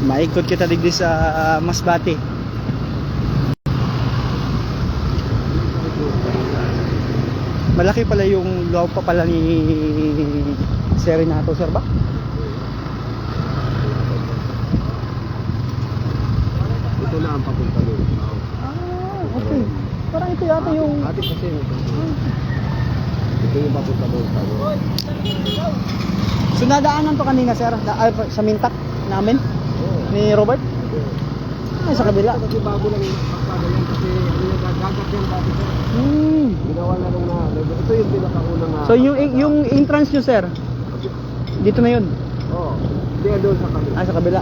Maikot kita digdi sa Masbate. Malaki pala yung lupa pala ni Sir Renato, sir ba? Ito na ang papunta doon. Ah, okay. Parang ito yata yung... Ate kasi ito yung papunta doon. So nadaanan to kanina, sir, sa mintak namin ni Robert. Ay, sa kabila. Kasi bago lang yung pagpagalan kasi ano yung gagat yung dati sir. Ginawa na nung na. Ito yung pinakaunang So yung entrance nyo, sir, dito na yun? Oo. Hindi doon sa kabila. Ah, sa kabila.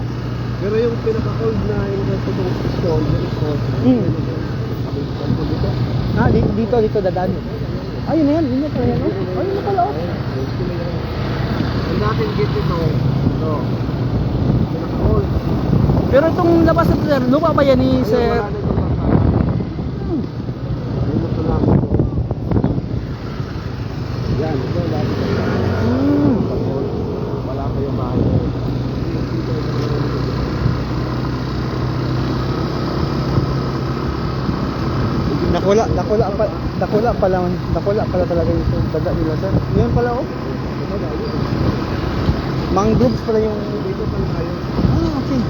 Pero yung pinaka-old na yung itong stone, yung stone, dito. Ah, dito dadaan. Ayun na yan, yun na pala yan. Ayun na pala, oh. Ang dating gate ito, pinaka-old. Pero itong labas na to, sir, lupa ba yan ni Sir? Wala na itong pagkakas. Yung ito lang ito. Yan, ito dati ito. Wala pa yung bahay na yun. Dakula pala talaga yung daga nila, sir. Yun pala, oh. Mangroves pala yung... Dito pa tayo. Ah, okay.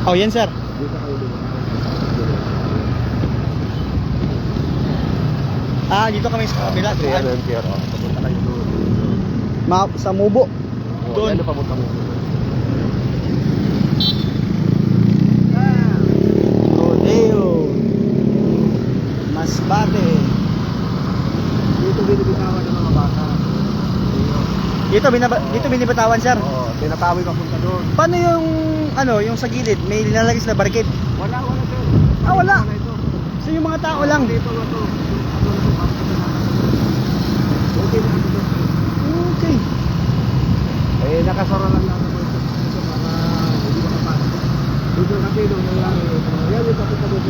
Oh, yan, sir. Ah, dito kami sa kabila. Papunta kayo doon. Sa Mubo. Doon. Ano papunta mo? Rodeo. Masbate. Dito binibitawan ng mga bata. Dito binibitawan, sir. Oo, tinatawid papunta doon. Paano yung yung sa gilid, may nilalagay sila barricade? Wala sir. Ah, wala. Ito. So yung mga tao lang. Dito na to. Okay na ito. Okay. Eh, nakasara lang natin ito para hindi makapasok. Dito kasi doon lang. Yan yung papunta doon.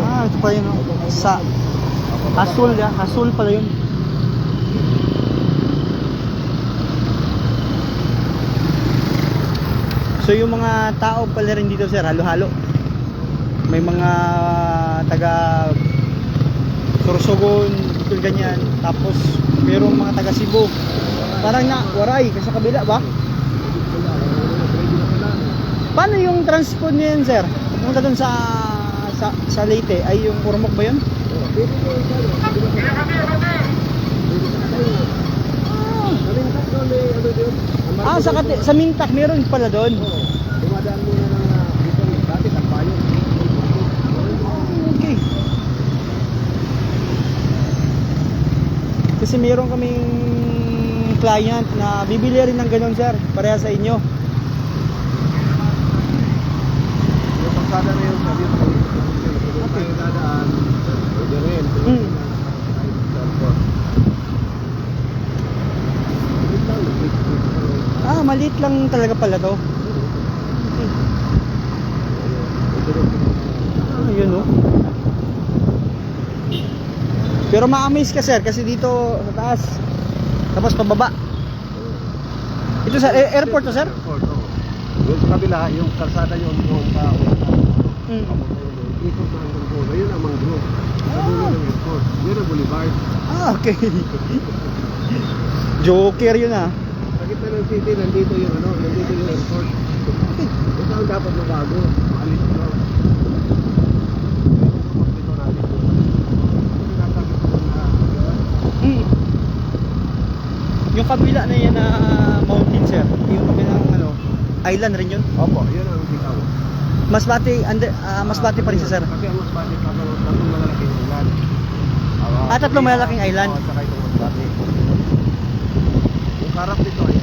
Ah, ito pa yun, oh. Sa Hasul, ya. Hasul pala yun. So yung mga tao pala rin dito, sir, halo-halo. May mga taga Sorsogon, ito ganyan. Tapos mayroong mga taga Cebu. Parang na Waray kasi sa kabila ba? Paano yung transport niyo yun, sir? Pumunta dun sa Leyte, ay yung Ormoc ba yun? Sa Mintak meron pala doon. Dumadaan muna ng dito dati Takbayon. Okay. Kasi meron kaming client na bibili rin ng ganun, sir, pareha sa inyo. Yung pagsada na yun sa dito. Okay, dadaan. Pwede rin. Ah, maliit lang talaga pala to. Ah, yun, oh. Pero ma-amaze ka, sir, kasi dito sa taas, tapos pababa. Ito sa airport to, sir? Airport, oo. Yung sa kabila, yung kalsada yung sa ikot na hanggang dulo. Yun ang mangrove. Sa dulo ng airport. Yun ang boulevard. Ah, okay. Joker yun, ah. Sa gitna ng city, nandito yung airport. Ito ang dapat mabago. Maalis ko. Dito natin. Yung kabila na yan na mountain, sir, yung kabilang island rin yun. Opo, yun ang bitaw. Masbate pa rin siya, sir. Kasi ang Masbate tatlong malalaking island. Tatlong malalaking island. Oo, saka itong Masbate. Yung karap dito ay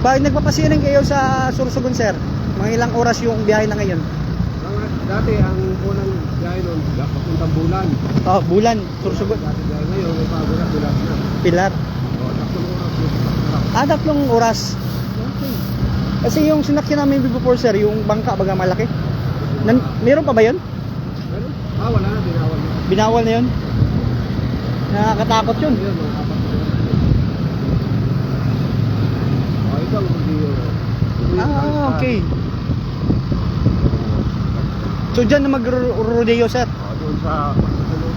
Bakit nagpapasiyanin kayo sa Sorsogon, sir? Mga ilang oras yung biyahe na ngayon? Dati ang unang biyahe nun, papuntang Bulan. Oh, Bulan, Sorsogon. Dati biyahe ngayon, may bago na Pilar na. Pilar. Oo, tatlong oras. 3 oras. Okay. Kasi yung sinakyan namin before sir, yung bangka baga malaki. Meron pa ba yun? Pero, wala na, binawal na. Binawal na yun? Nakakatakot yun. Ayun, mga apat na oras. Ikaw, hindi Okay. So dyan na mag-rodeo sir? Doon sa pagkakalog.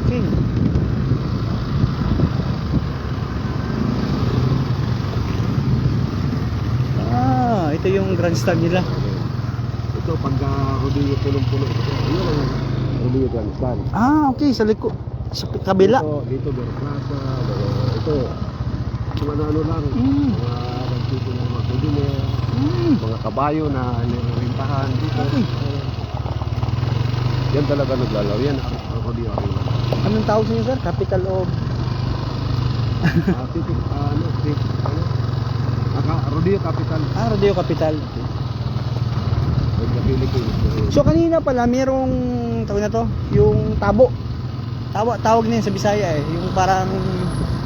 Okay. Ito yung grandstand nila. Ito, pagka rodeo pulong-pulo. Ayun ang rodeo grandstand. Okay, sa likod. Sa kabila. Dito Berplaza. Ito, mga ano lang. Mga nagtito ng mga kudine. Mga kabayo na nirintahan dito. Okay. Yan talaga naglalaw. Yan ang rodeo arena. Anong tawag sa inyo sir? Capital of... Rodeo Capital. Rodeo Capital. Of the Philippines. So kanina pala merong tawag na to, yung tabo. Tawag na yun sa Bisaya eh, yung parang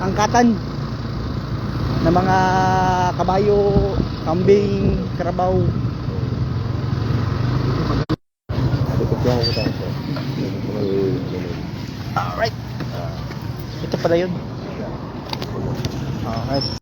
angkatan ng mga kabayo, kambing, karabaw. Alright. Ito pala yun. Alright.